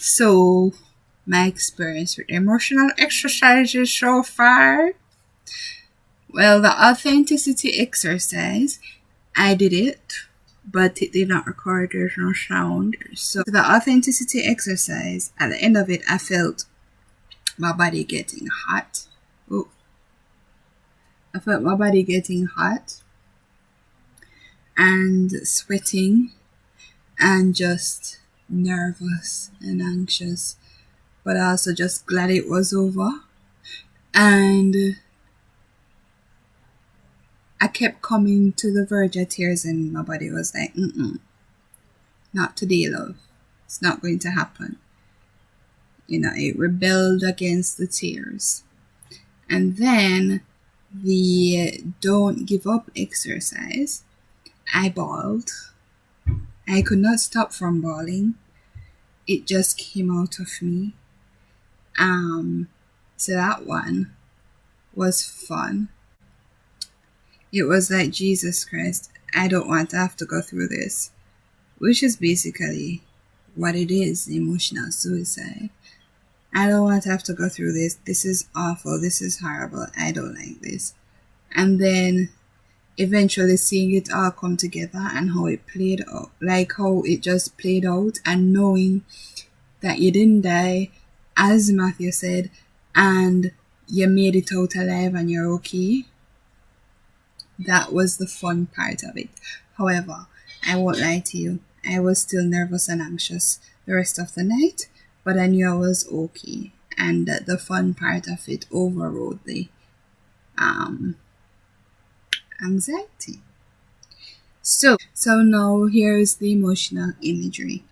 So, my experience with emotional exercises so far. Well, the authenticity exercise, I did it, but it did not record, there's no sound. So, the authenticity exercise, at the end of it, I felt my body getting hot. Oh, I felt my body getting hot and sweating and just nervous and anxious, but also just glad it was over. And I kept coming to the verge of tears, and my body was like, not today, love. It's not going to happen. It rebelled against the tears. And then the don't give up exercise, I bawled. I could not stop from bawling. It just came out of me. So that one was fun. It was like, Jesus Christ, I don't want to have to go through this. Which is basically what it is, emotional suicide. I don't want to have to go through this. This is awful. This is horrible. I don't like this. And then eventually seeing it all come together and how it played out, like how it just played out, and knowing that you didn't die, as Matthew said, and you made it out alive and you're okay. That was the fun part of it. However, I won't lie to you, I was still nervous and anxious the rest of the night, but I knew I was okay, and that the fun part of it overrode the anxiety. So now here's the emotional imagery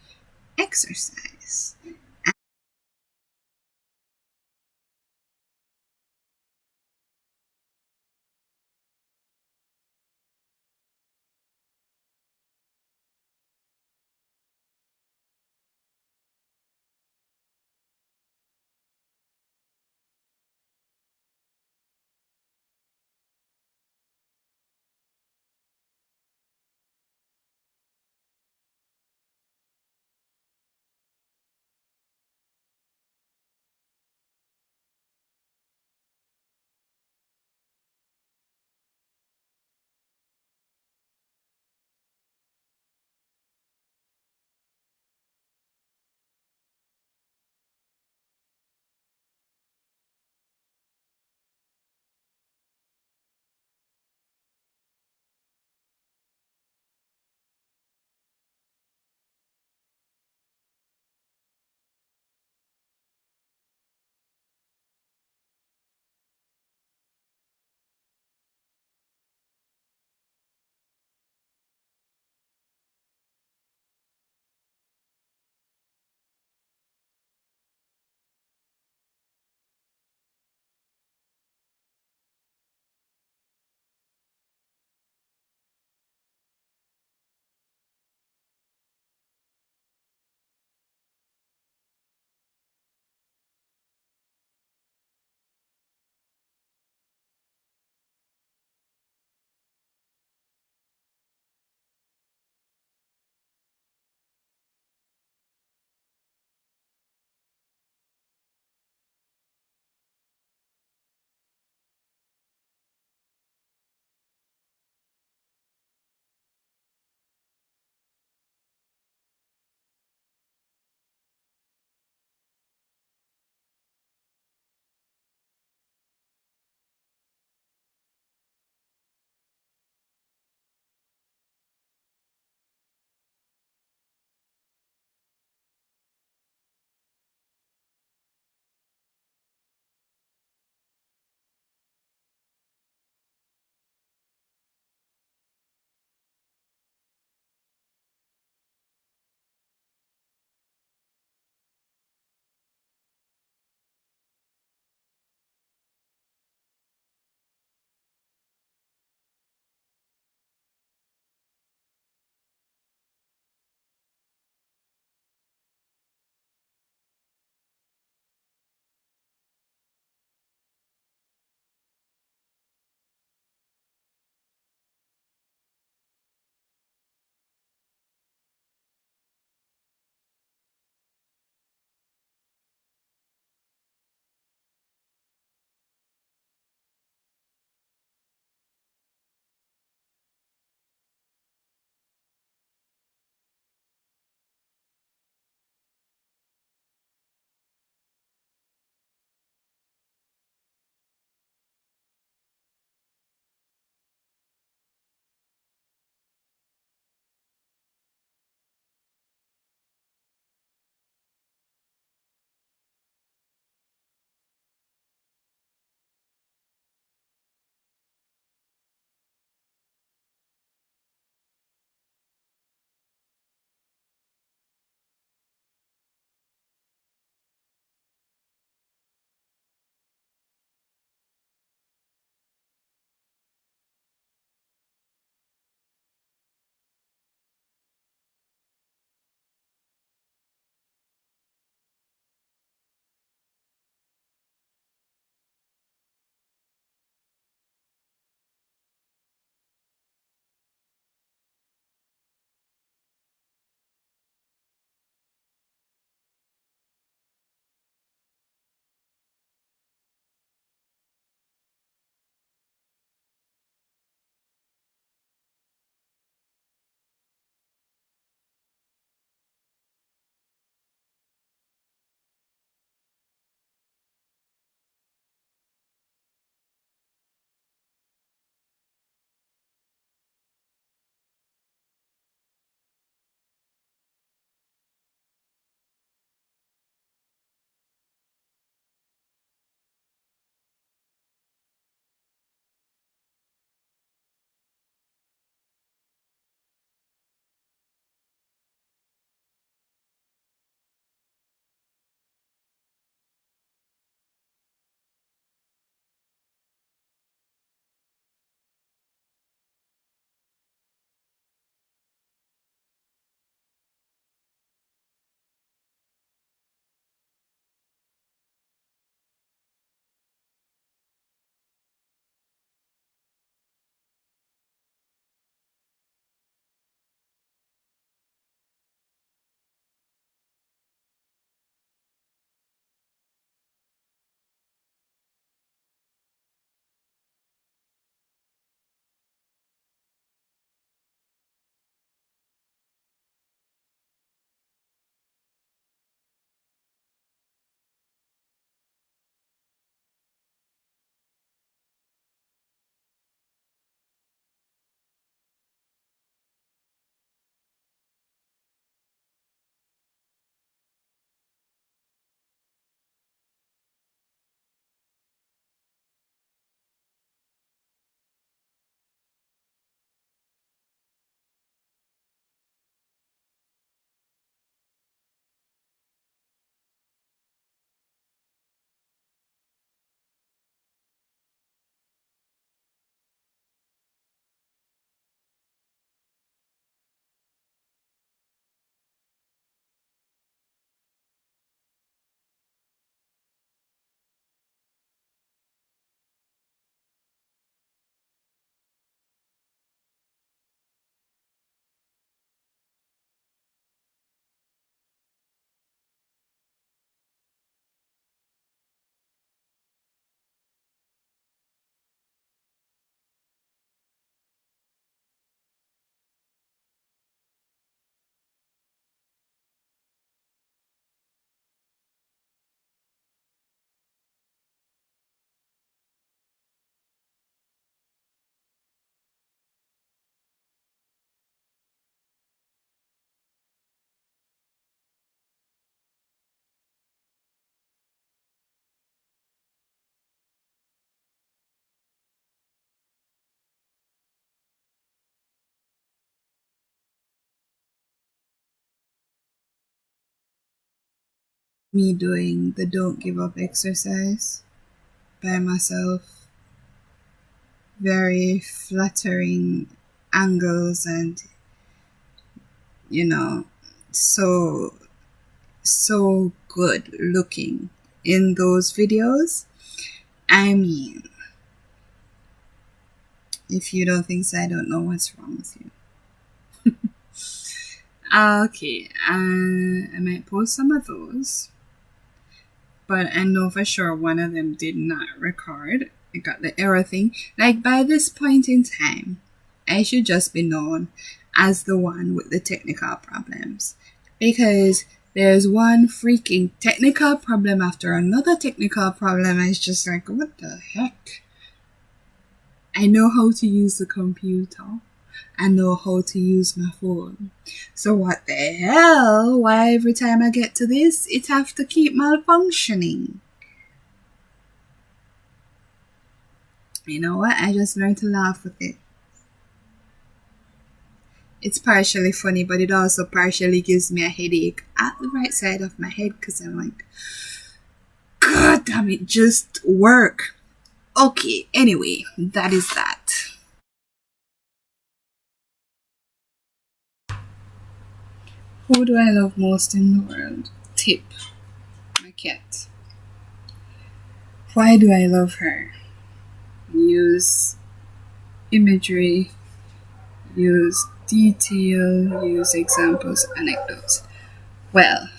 exercise. me doing the don't give up exercise by myself. Very flattering angles and, you know, so good looking in those videos. I mean, if you don't think so, I don't know what's wrong with you. Okay, I might post some of those, but I know for sure one of them did not record. It got the error thing. Like, by this point in time, I should just be known as the one with the technical problems, because there's one freaking technical problem after another technical problem. It's just like, what the heck? I know how to use the computer. I know how to use my phone. So what the hell? Why every time I get to this, it have to keep malfunctioning? You know what? I just learned to laugh with it. It's partially funny, but it also partially gives me a headache at the right side of my head, because I'm like, God damn it, just work. Okay, anyway, that is that. Who do I love most in the world? Tip. My cat. Why do I love her? Use imagery, use detail, use examples, anecdotes. Well,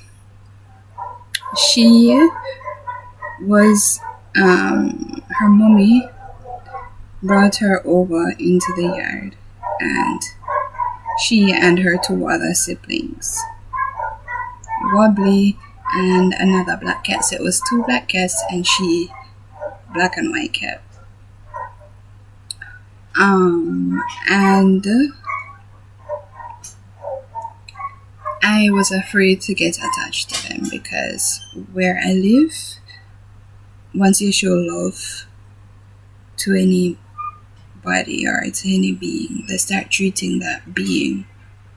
she was, her mommy brought her over into the yard, and she and her two other siblings, Wobbly and another black cat. So it was two black cats and she, black and white cat. And I was afraid to get attached to them, because where I live, once you show love to anybody or to any being, they start treating that being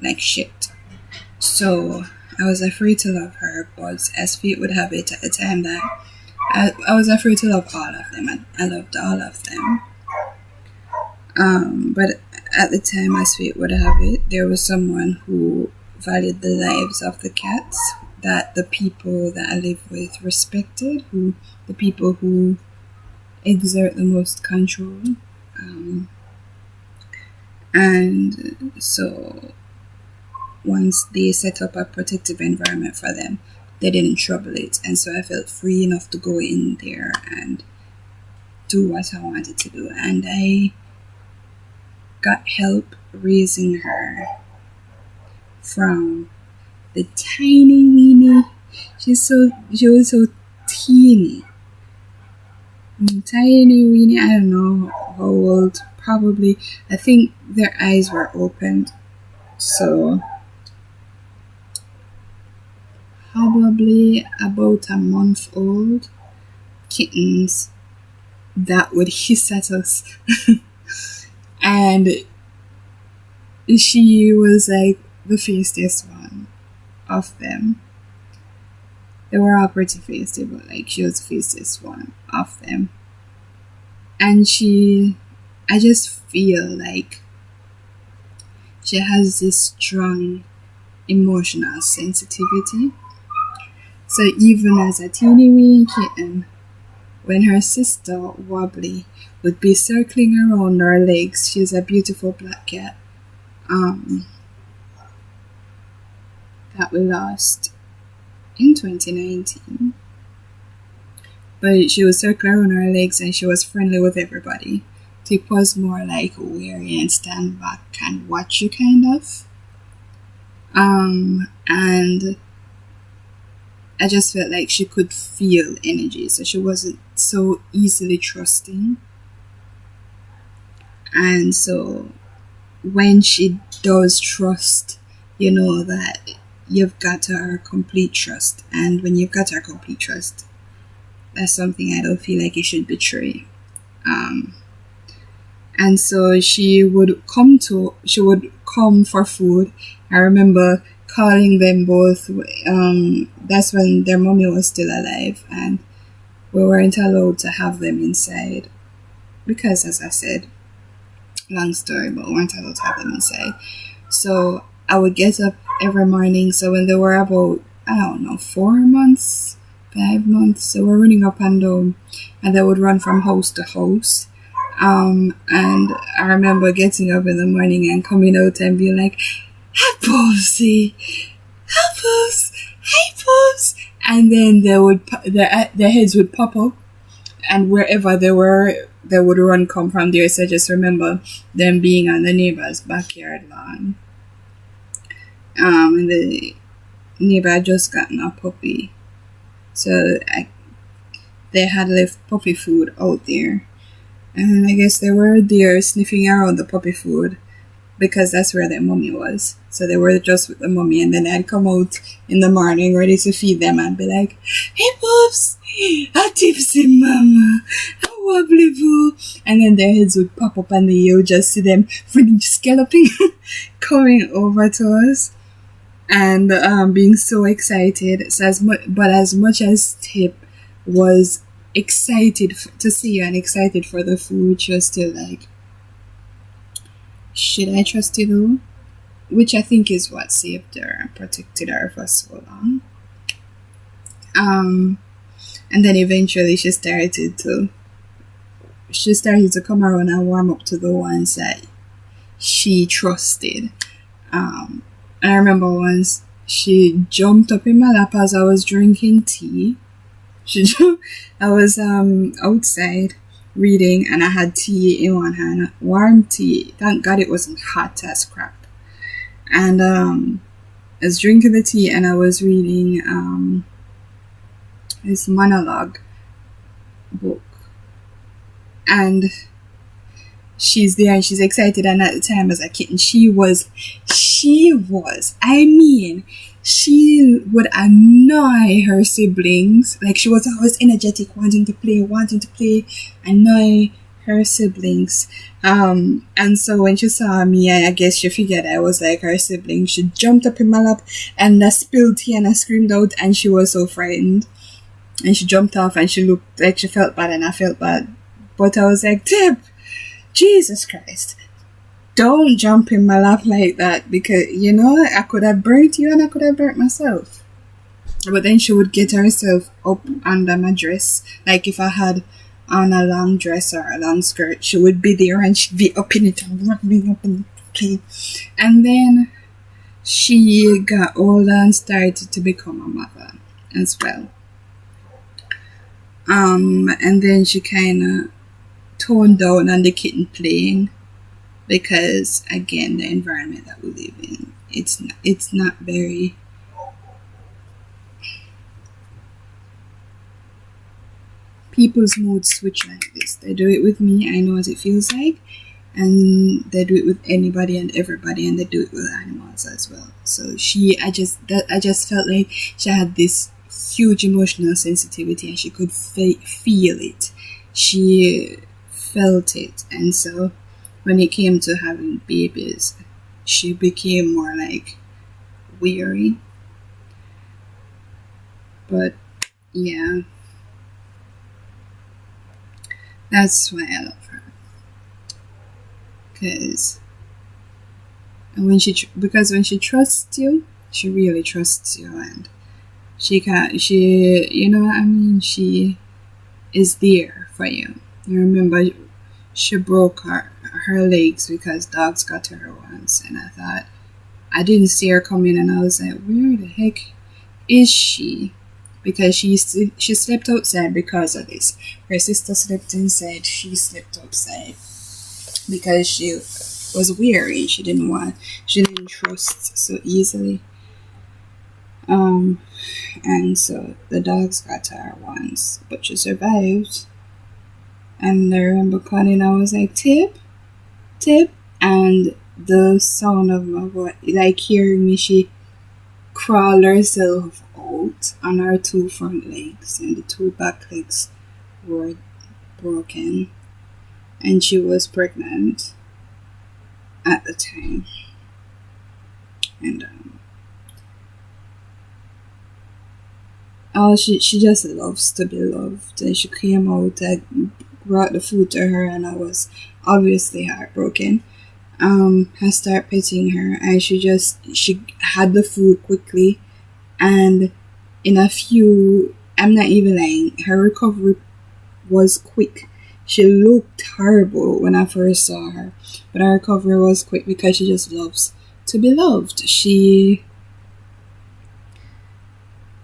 like shit. So I was afraid to love her, but as fate would have it, at the time that I was afraid to love all of them. I loved all of them. But at the time, as fate would have it, there was someone who valued the lives of the cats, that the people that I live with respected, the people who exert the most control. And so once they set up a protective environment for them, they didn't trouble it. And so I felt free enough to go in there and do what I wanted to do. And I got help raising her from the tiny weenie. She was so teeny. Tiny weenie, I don't know how old, probably, I think their eyes were opened. So probably about a month old kittens that would hiss at us. And she was like the fastiest one of them. They were all pretty feisty, but like she was the fastiest one of them. And I just feel like she has this strong emotional sensitivity. So even as a teeny weeny kitten, when her sister Wobbly would be circling around her legs, she's a beautiful black cat that we lost in 2019. But she was circling around her legs and she was friendly with everybody. Tip was more like wary and stand back and watch you kind of. And I just felt like she could feel energy, so she wasn't so easily trusting. And so when she does trust, you know that you've got her complete trust. And when you've got her complete trust, that's something I don't feel like you should betray. And so she would come for food. I remember calling them both. That's when their mommy was still alive, and we weren't allowed to have them inside because, as I said, long story, but we weren't allowed to have them inside. So I would get up every morning. So when they were about, I don't know, 4 months, 5 months, so we're running up and down, and they would run from house to house. And I remember getting up in the morning and coming out and being like, "Hi, Popsy! Hi, Pops! Hey, Pops!" And then they would their heads would pop up, and wherever they were, they would run come from there. So I just remember them being on the neighbor's backyard lawn. And the neighbor had just gotten a puppy, so they had left puppy food out there. And I guess they were there sniffing around the puppy food because that's where their mommy was. So they were just with the mommy, and then I'd come out in the morning ready to feed them and be like, "Hey, Pops, a tipsy mama, a wobbly boo." And then their heads would pop up and you would just see them freaking scalloping coming over to us and being so excited. So as much as Tip was excited to see you and excited for the food, she was still like, "Should I trust you though?" Which I think is what saved her and protected her for so long. And then eventually she started to come around and warm up to the ones that she trusted. And I remember once she jumped up in my lap as I was drinking tea. I was outside reading, and I had tea in one hand, warm tea. Thank God it wasn't hot as crap. And I was drinking the tea and I was reading this monologue book. And she's there and she's excited, and at the time as a kitten she was, she would annoy her siblings. Like, she was always energetic, wanting to play, annoy her siblings. And so when she saw me, I guess she figured I was like her sibling. She jumped up in my lap and I spilled tea and I screamed out, and she was so frightened. And she jumped off and she looked like she felt bad, and I felt bad. But I was like, "Tip, Jesus Christ, don't jump in my lap like that, because, I could have burnt you and I could have burnt myself." But then she would get herself up under my dress. Like, if I had on a long dress or a long skirt, she would be there and she'd be up in it and rubbing up in it. And then she got older and started to become a mother as well. And then she kind of toned down on the kitten playing, because again, the environment that we live in, it's not very people's moods switch like this. They do it with me, I know what it feels like, and they do it with anybody and everybody, and they do it with animals as well. So I just felt like she had this huge emotional sensitivity, and she could feel it. She felt it, and so when it came to having babies, she became more like weary. But yeah, that's why I love her. Because when she trusts you, she really trusts you, and she is there for you. I remember she broke her legs because dogs got to her once, and I didn't see her coming, and I was like, where the heck is she? Because she slept outside because of this. Her sister slept inside, she slept outside because she was weary. She didn't trust so easily. And so the dogs got to her once, but she survived. And I remember calling, I was like, "Tip, Tip," and the sound of my voice, like hearing me, she crawled herself out on her 2 front legs, and the 2 back legs were broken, and she was pregnant at the time. And Oh, she just loves to be loved. And she came out, I brought the food to her, and I was obviously heartbroken. I started petting her, and she had the food quickly, and in a few, I'm not even lying, her recovery was quick. She looked horrible when I first saw her, but her recovery was quick because she just loves to be loved.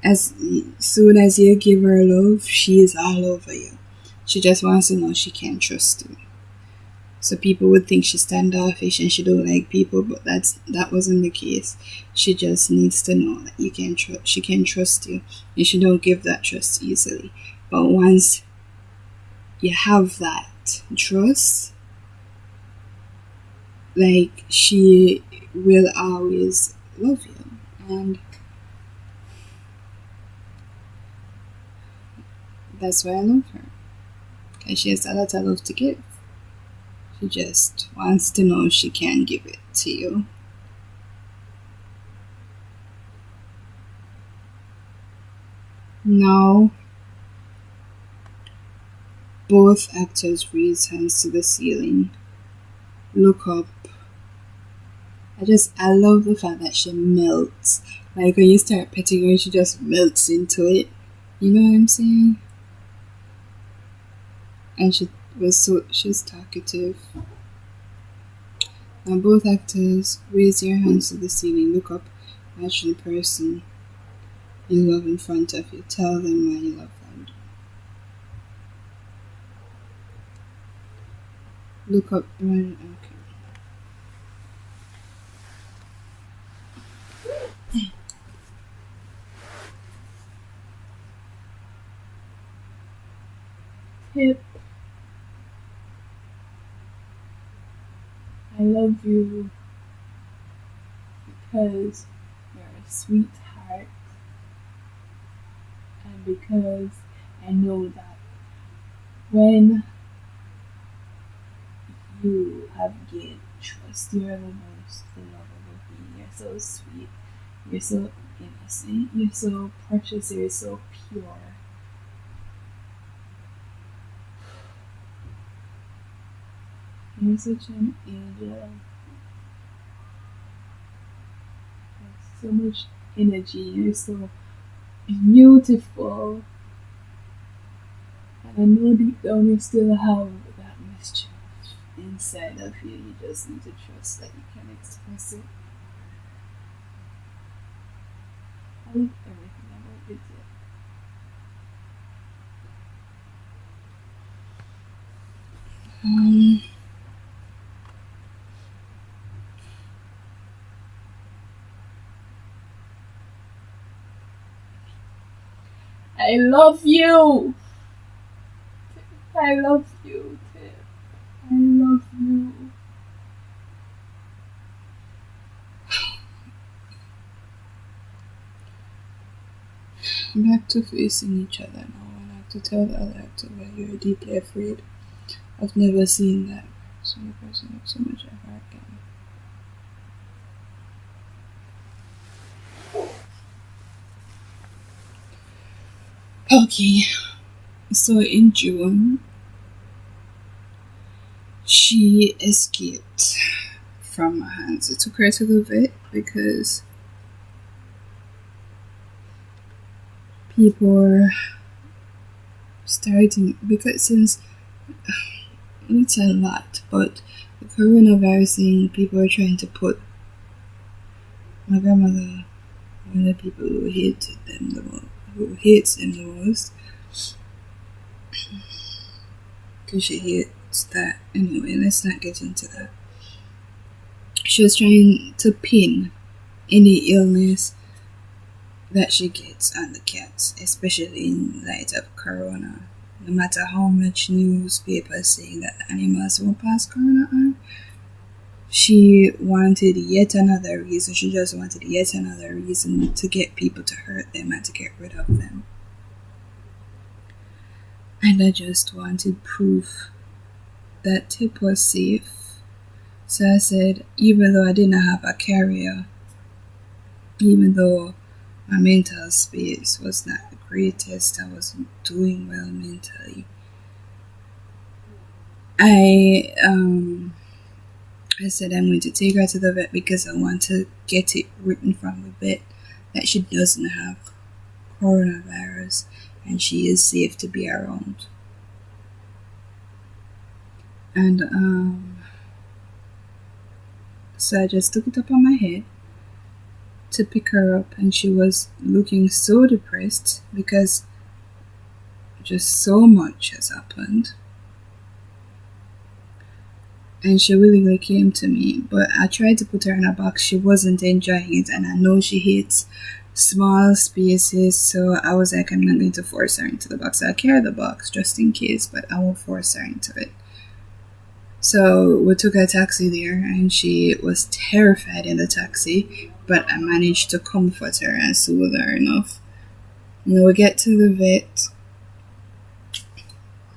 As soon as you give her love, she is all over you. She just wants to know she can trust you. So people would think she's standoffish and she don't like people, but that wasn't the case. She just needs to know that she can trust you, and she don't give that trust easily. But once you have that trust, like, she will always love you, and that's why I love her, because she has a lot of love to give. She just wants to know she can give it to you. Now, both actors raise hands to the ceiling, look up. I love the fact that she melts. Like, when you start petting her, she just melts into it. You know what I'm saying? And she's talkative. Now both actors raise your hands to the ceiling, look up, watch the person you love in front of you. Tell them why you love them. Look up when okay. Tip. I love you because you're a sweetheart, and because I know that when you have gained trust, you're the most lovable being. You're so sweet, you're so innocent, you're so precious, you're so pure. You're such an angel. So much energy. You're so beautiful. And I know deep down you still have that mischief inside of you. You just need to trust that you can express it. I love everything about it. I love you. I love you, Tip. I love you. Back to facing each other now. I have to tell the other actor that you're deeply afraid. I've never seen that same person with so much effort again. Okay, so in June, she escaped from my hands. It took her to the vet because people were starting, because since it's a lot, but the coronavirus thing, people are trying to put my grandmother, one of the people who hates them the most, because she hates that. Anyway, let's not get into that. She was trying to pin any illness that she gets on the cats, especially in light of corona. No matter how much newspapers saying that animals won't pass corona on, she wanted yet another reason. She just wanted yet another reason to get people to hurt them and to get rid of them. And I just wanted proof that Tip was safe. So I said, even though I didn't have a carrier, even though my mental space was not the greatest. I wasn't doing well mentally. I said I'm going to take her to the vet because I want to get it written from the vet that she doesn't have coronavirus and she is safe to be around. And so I just took it up on my head to pick her up, and she was looking so depressed because just so much has happened. And she willingly came to me, but I tried to put her in a box. She wasn't enjoying it, and I know she hates small spaces, so I was like, I'm not going to force her into the box. I'll carry the box just in case, but I won't force her into it. So we took a taxi there, and she was terrified in the taxi, but I managed to comfort her and soothe her enough. When we get to the vet,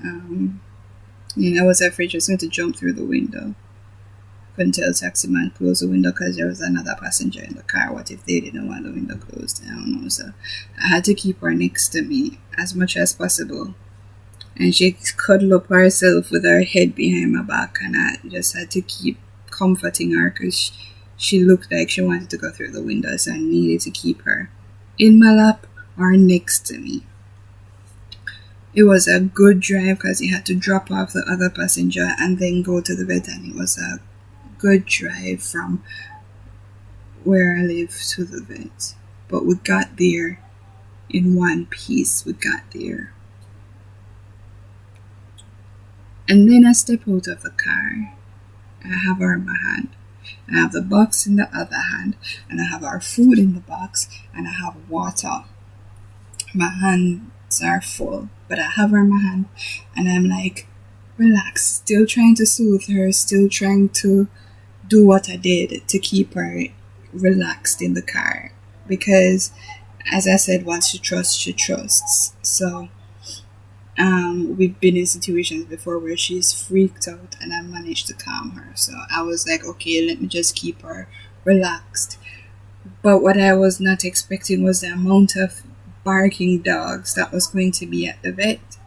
I was afraid she was going to jump through the window. Couldn't tell the taxi man close the window because there was another passenger in the car. What if they didn't want the window closed? I don't know. So I had to keep her next to me as much as possible. And she cuddled up herself with her head behind my back, and I just had to keep comforting her because she looked like she wanted to go through the window, so I needed to keep her in my lap or next to me. It was a good drive because he had to drop off the other passenger and then go to the vet, and it was a good drive from where I live to the vet. But we got there in one piece. We got there. And then I step out of the car. I have her in my hand. I have the box in the other hand. And I have our food in the box. And I have water. My hands are full. But I have her in my hand. And I'm like, relax. Still trying to soothe her. Still trying to do what I did to keep her relaxed in the car. Because, as I said, once she trusts, she trusts. So we've been in situations before where she's freaked out and I managed to calm her. So I was like, okay, let me just keep her relaxed. But what I was not expecting was the amount of barking dogs that was going to be at the vet.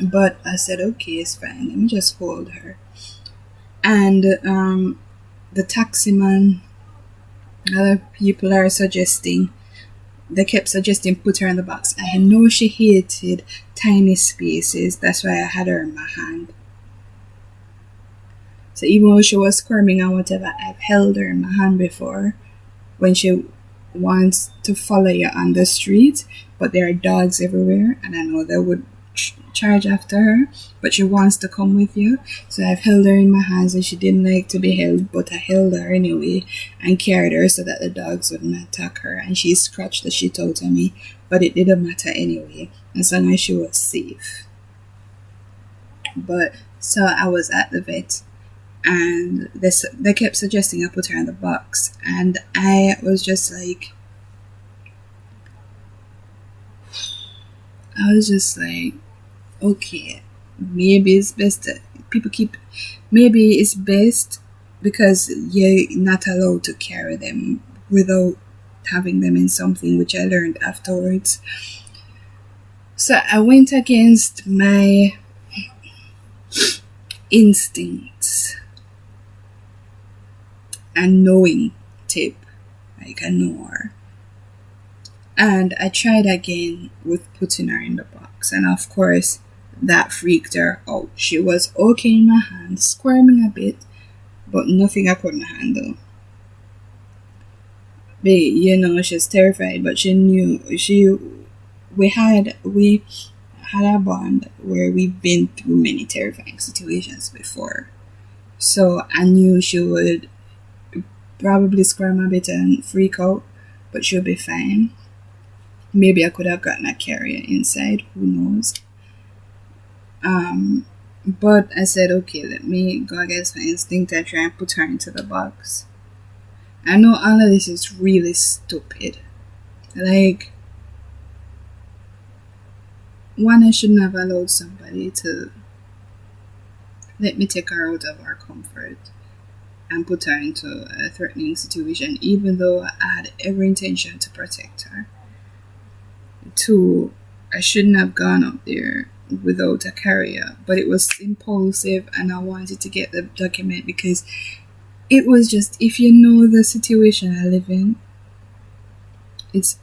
But I said, okay, it's fine. Let me just hold her. And the taxi man, other people are suggesting, they kept suggesting put her in the box. I know she hated tiny spaces. That's why I had her in my hand. So even though she was squirming and whatever, I've held her in my hand before when she wants to follow you on the street, but there are dogs everywhere, and I know they would charge after her, but she wants to come with you. So I've held her in my hands, and she didn't like to be held, but I held her anyway and carried her so that the dogs wouldn't attack her. And she scratched the shit out of me, but it didn't matter anyway, as long as she was safe. But so I was at the vet, and they kept suggesting I put her in the box, and I was just like, okay, maybe it's best that maybe it's best because you're not allowed to carry them without having them in something, which I learned afterwards. So I went against my instincts and knowing tip, like I know her. And I tried again with putting her in the box, and of course that freaked her out. She was okay in my hand, squirming a bit, but nothing I couldn't handle. But she's terrified, but she knew we had a bond where we've been through many terrifying situations before. So I knew she would probably squirm a bit and freak out, but she'll be fine. Maybe I could have gotten a carrier inside, who knows. But I said, okay, let me go against my instinct and try and put her into the box. I know all of this is really stupid. Like, one, I shouldn't have allowed somebody to let me take her out of our comfort and put her into a threatening situation, even though I had every intention to protect her. Two, I shouldn't have gone up there without a carrier, but it was impulsive and I wanted to get the document because it was just, if you know the situation I live in, it's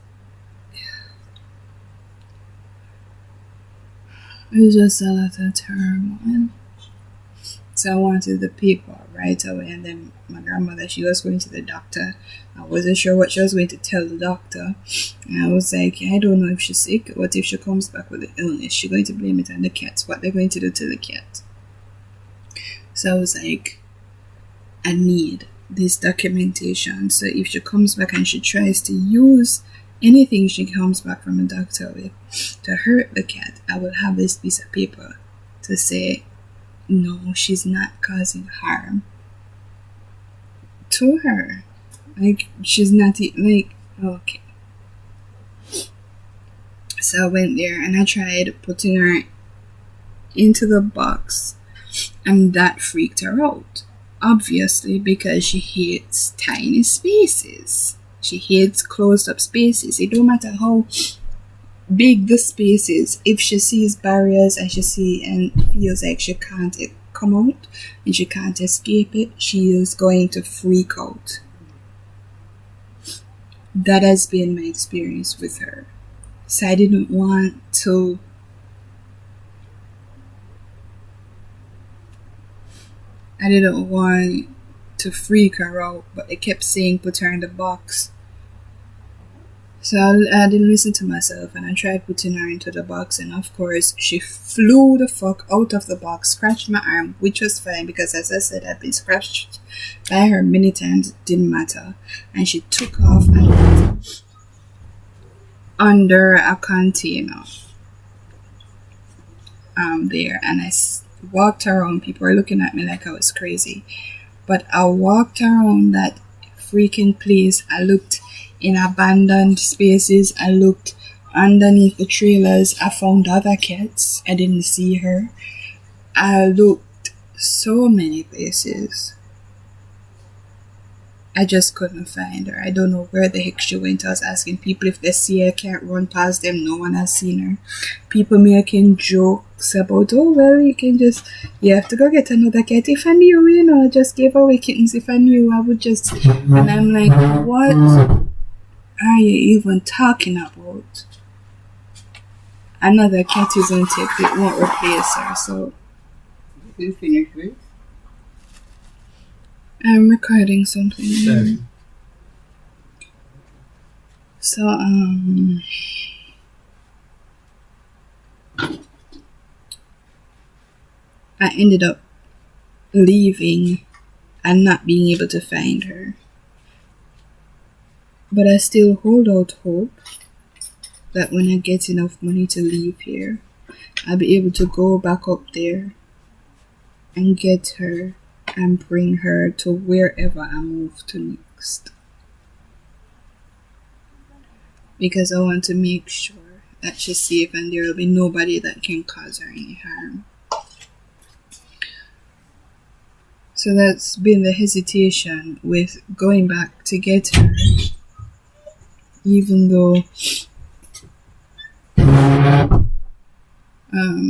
just a lot of turmoil. So I wanted the paper right away, and then my grandmother, she was going to the doctor. I wasn't sure what she was going to tell the doctor. And I was like, I don't know if she's sick. What if she comes back with the illness? She's going to blame it on the cats. What they're going to do to the cat? So I was like, I need this documentation. So if she comes back and she tries to use anything she comes back from a doctor with to hurt the cat, I will have this piece of paper to say, no, she's not causing harm to her. Like, she's not, like, okay. So I went there and I tried putting her into the box, and that freaked her out. Obviously, because she hates tiny spaces. She hates closed up spaces. It don't matter how big the space is. If she sees barriers and she feels like she can't come out and she can't escape it, she is going to freak out. That has been my experience with her. So I didn't want to freak her out, but I kept saying put her in the box. So I didn't listen to myself, and I tried putting her into the box, and of course she flew the fuck out of the box, scratched my arm, which was fine because, as I said, I've been scratched by her many times. It didn't matter. And she took off and went under a container there, and I walked around. People were looking at me like I was crazy, but I walked around that freaking place. I looked in abandoned spaces. I looked underneath the trailers. I found other cats. I didn't see her. I looked so many places. I just couldn't find her. I don't know where the heck she went. I was asking people if they see her. I can't run past them. No one has seen her. People making jokes about, oh, well, you have to go get another cat. If I knew, just give away kittens. If I knew, I would just. And I'm like, what are you even talking about? Another cat isn't it. It won't replace her. So, you finished with? I'm recording something. Sorry. So, I ended up leaving and not being able to find her. But I still hold out hope that when I get enough money to leave here, I'll be able to go back up there and get her and bring her to wherever I move to next. Because I want to make sure that she's safe and there will be nobody that can cause her any harm. So that's been the hesitation with going back to get her, even though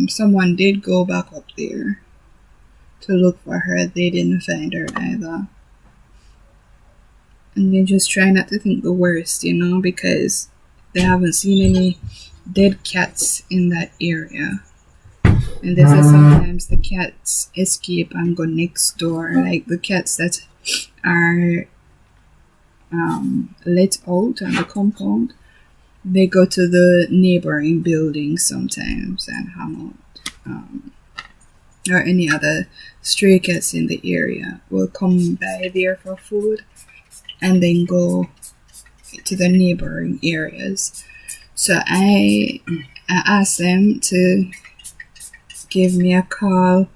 someone did go back up there to look for her. They didn't find her either. And they just try not to think the worst, because they haven't seen any dead cats in that area. And they say sometimes the cats escape and go next door, like the cats that are let out on the compound. They go to the neighboring buildings sometimes and hang out. Or any other stray cats in the area will come by there for food and then go to the neighboring areas. So I asked them to give me a call.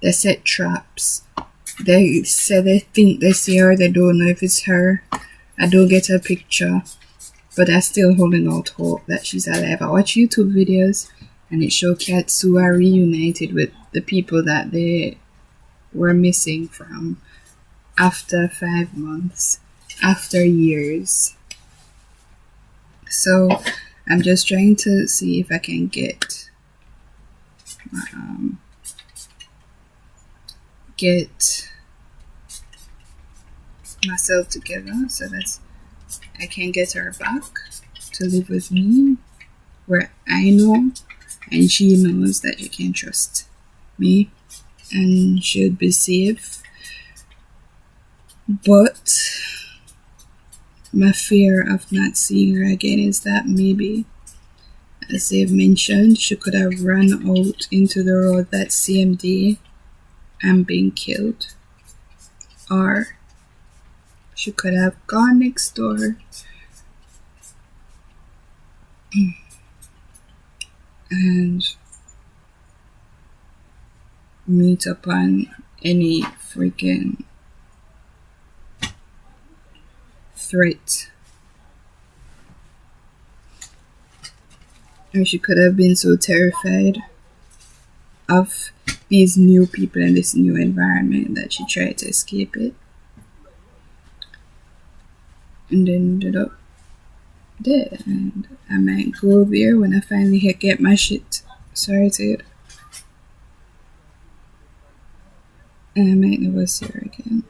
They set traps. They say they think they see her. They don't know if it's her. I don't get a picture, but I'm still holding out hope that she's alive. I watch YouTube videos and it shows cats who are reunited with the people that they were missing from after 5 months, after years. So I'm just trying to see if I can get myself together so that I can get her back to live with me, where I know and she knows that she can trust me and should be safe. But my fear of not seeing her again is that maybe, as they've mentioned, she could have run out into the road that same day and been killed. Or she could have gone next door and meet upon any freaking threat. Or she could have been so terrified of these new people in this new environment that she tried to escape it and then ended up dead. And I might go there when I finally get my shit sorted, and I might never see her again.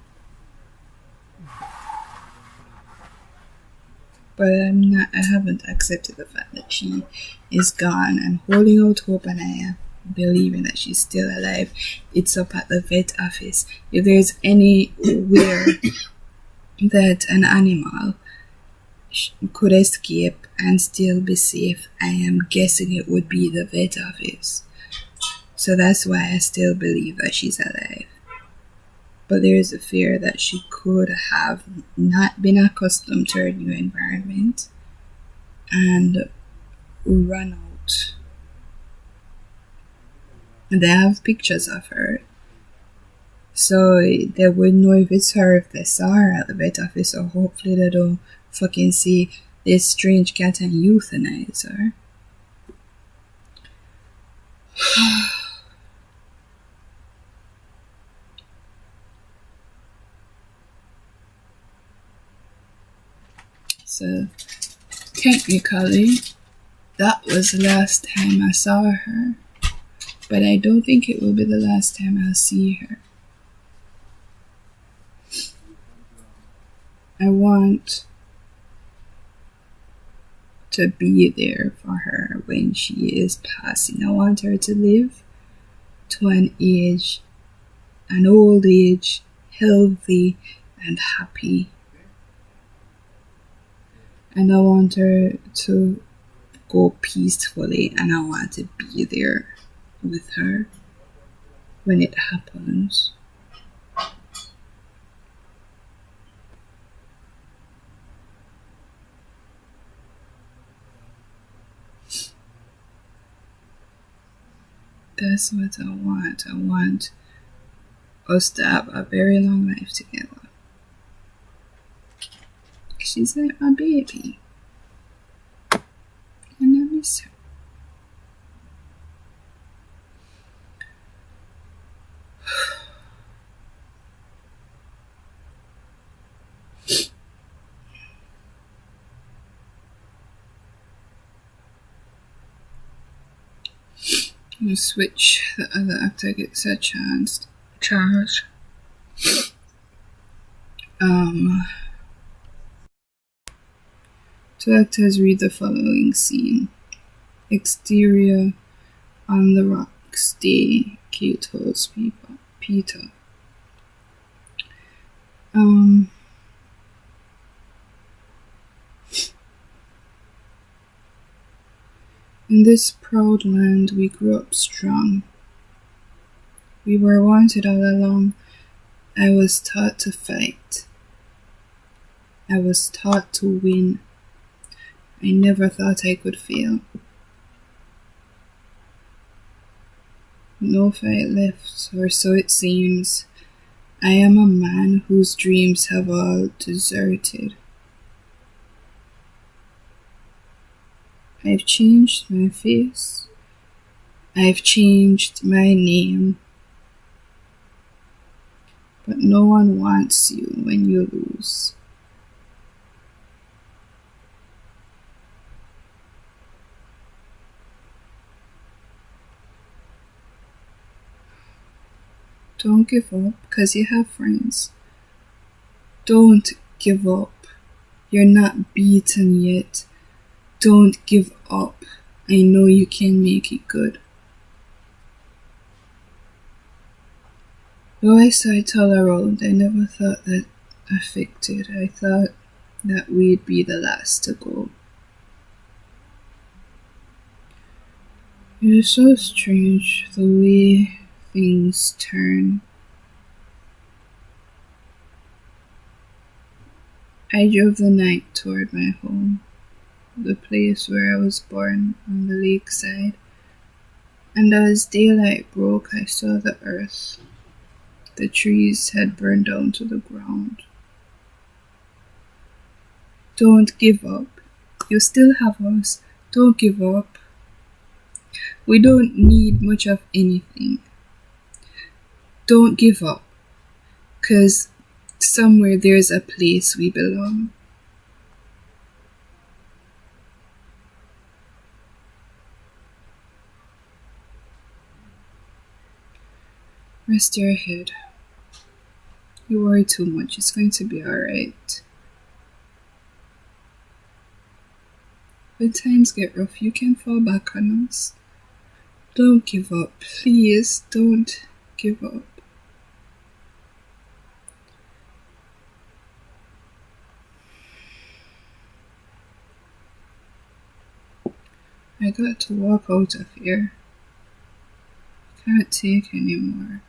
But I haven't accepted the fact that she is gone. I'm holding out hope, and I am believing that she's still alive. It's up at the vet office. If there's anywhere that an animal could escape and still be safe, I am guessing it would be the vet office. So that's why I still believe that she's alive. But there is a fear that she could have not been accustomed to her new environment and run out. And they have pictures of her, so they would know if it's her if they saw her at the vet office, or hopefully they don't fucking see this strange cat and euthanize her. So technically that was the last time I saw her, but I don't think it will be the last time I'll see her. I want to be there for her when she is passing. I want her to live to an old age, healthy and happy. And I want her to go peacefully, and I want to be there with her when it happens. That's what I want. I want us to have a very long life together. She's like my baby, and I miss her. You switch, the other actor gets a chance. Charge. Two actors read the following scene. Exterior on the rocks, day, Kate holds Peter. In this proud land we grew up strong. We were wanted all along. I was taught to fight. I was taught to win. I never thought I could fail. No fight left, or so it seems. I am a man whose dreams have all deserted. I've changed my face. I've changed my name. But no one wants you when you lose. Don't give up because you have friends. Don't give up. You're not beaten yet. Don't give up. I know you can make it good. Though I saw it all around, I never thought that affected. I thought that we'd be the last to go. It is so strange the way things turn. I drove the night toward my home, the place where I was born on the lakeside, and as daylight broke, I saw the earth. The trees had burned down to the ground. Don't give up. You still have us. Don't give up. We don't need much of anything. Don't give up, 'cause somewhere there's a place we belong. Rest your head. You worry too much. It's going to be alright. When times get rough, you can fall back on us. Don't give up. Please, don't give up. I got to walk out of here. Can't take anymore.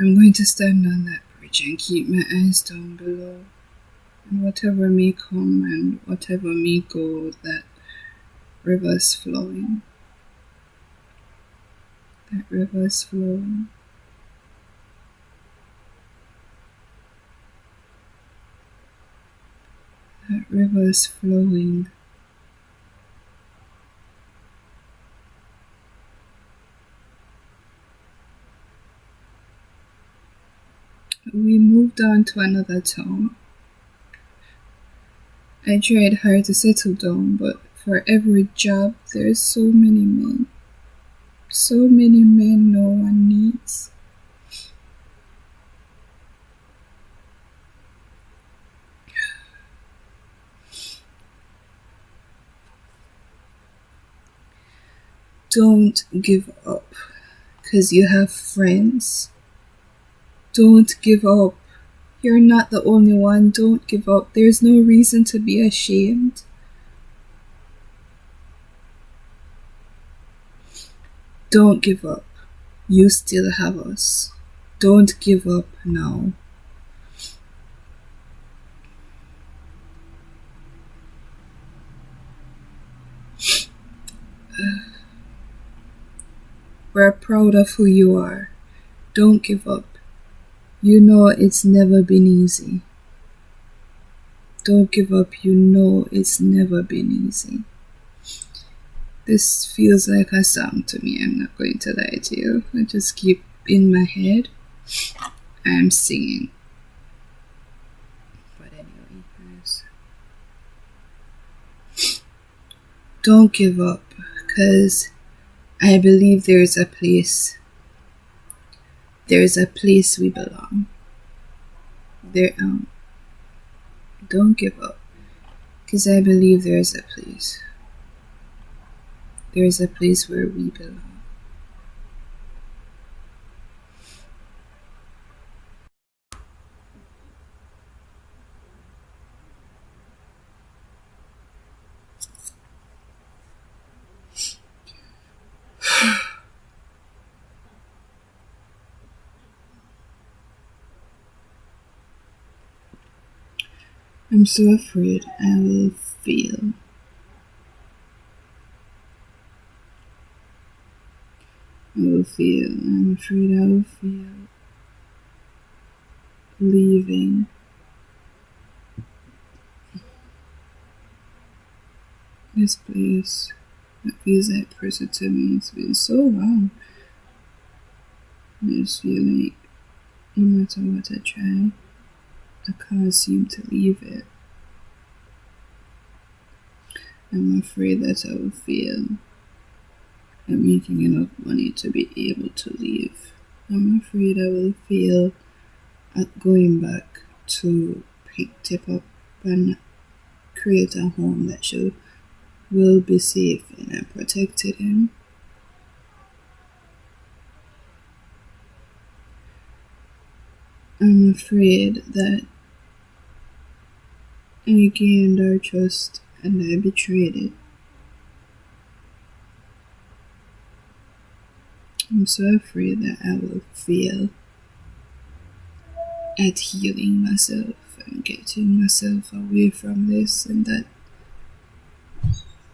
I'm going to stand on that bridge and keep my eyes down below. And whatever may come and whatever may go, that river's flowing. That river's flowing. That river's flowing. We moved on to another town. I tried hard to settle down, but for every job, there's so many men. So many men no one needs. Don't give up, 'cause you have friends. Don't give up. You're not the only one. Don't give up. There's no reason to be ashamed. Don't give up. You still have us. Don't give up now. We're proud of who you are. Don't give up. You know it's never been easy. Don't give up. You know it's never been easy. This feels like a song to me. I'm not going to lie to you. I just keep in my head. I'm singing. But anyway, guys. Don't give up, because I believe there's a place. There's a place we belong. Don't give up, because I believe there's a place. There's a place where we belong. I'm so afraid I will fail. I will fail. I'm afraid I will fail. Leaving. This place that feels like prison to me. It's been so long. I just feel like no matter what I try, I can't seem to leave it. I'm afraid that I will fail at making enough money to be able to leave. I'm afraid I will fail at going back to pick Tip up and create a home that will be safe and protected him. I'm afraid that I gained our trust and I betrayed it. I'm so afraid that I will fail at healing myself and getting myself away from this, and that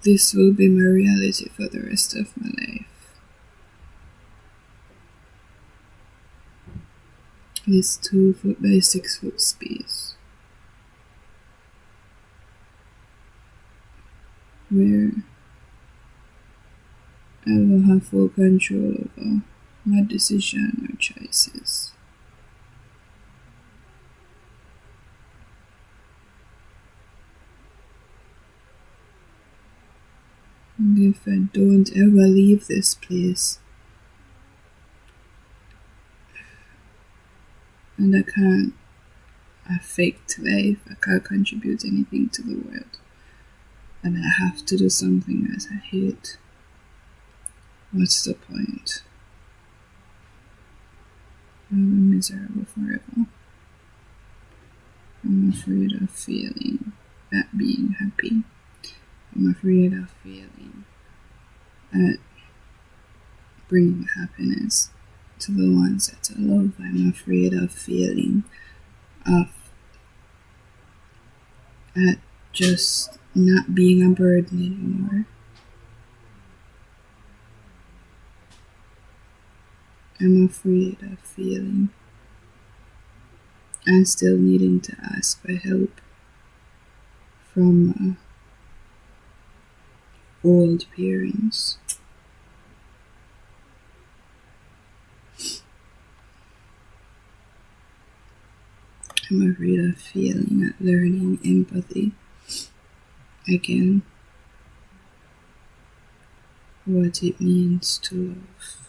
this will be my reality for the rest of my life. This 2 foot by 6 foot space where I will have full control over my decision or choices. And if I don't ever leave this place, and I can't affect life, I can't contribute anything to the world, and I have to do something that I hate, what's the point? I'll be miserable forever. I'm afraid of failing at being happy. I'm afraid of failing at bringing happiness to the ones that I love. I'm afraid of failing at just not being a burden anymore. I'm afraid of failing and still needing to ask for help from old parents. I'm afraid of failing at learning empathy again, what it means to love.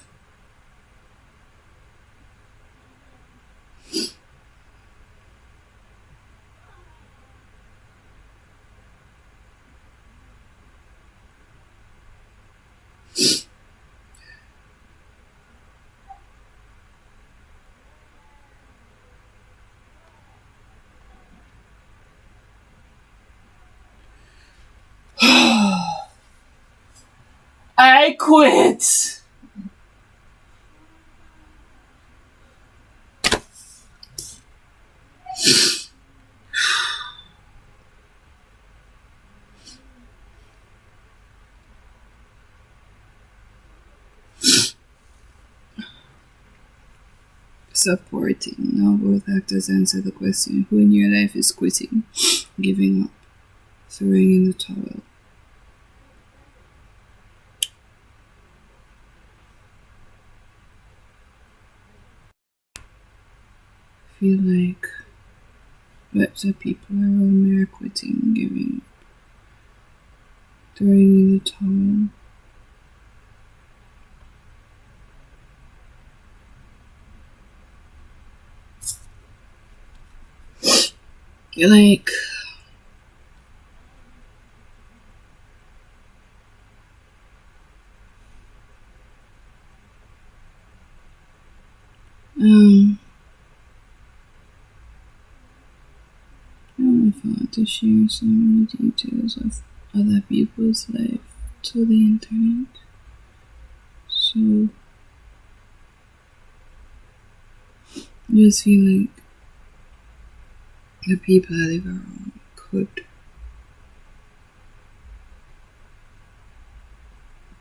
I quit. Supporting. Now both actors answer the question, who in your life is quitting, giving up, throwing in the towel? Feel like lots of people around me are quitting, giving up, throwing in the towel. Like, I don't know if I want to share so many details of other people's life to the internet. So, I just feel like the people I live around could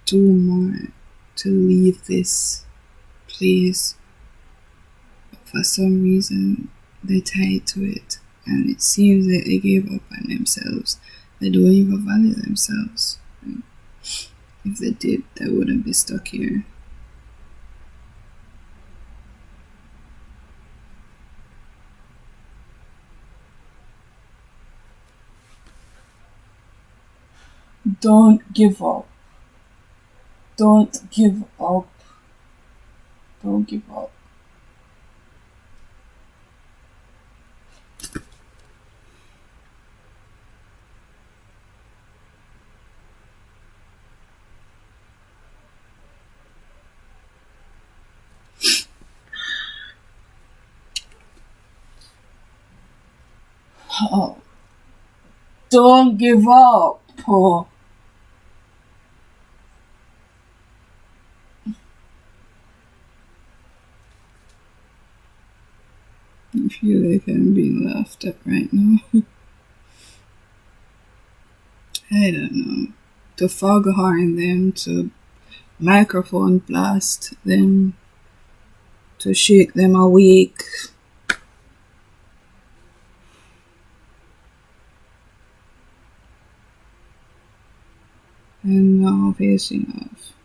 do more to leave this place. For some reason, they tied to it, and it seems that they gave up on themselves. They don't even value themselves. If they did, they wouldn't be stuck here. Don't give up. Don't give up. Don't give up. Oh, don't give up. Oh, I feel like I'm being laughed at right now. I don't know. To foghorn them, to microphone blast them, to shake them awake. And now facing off.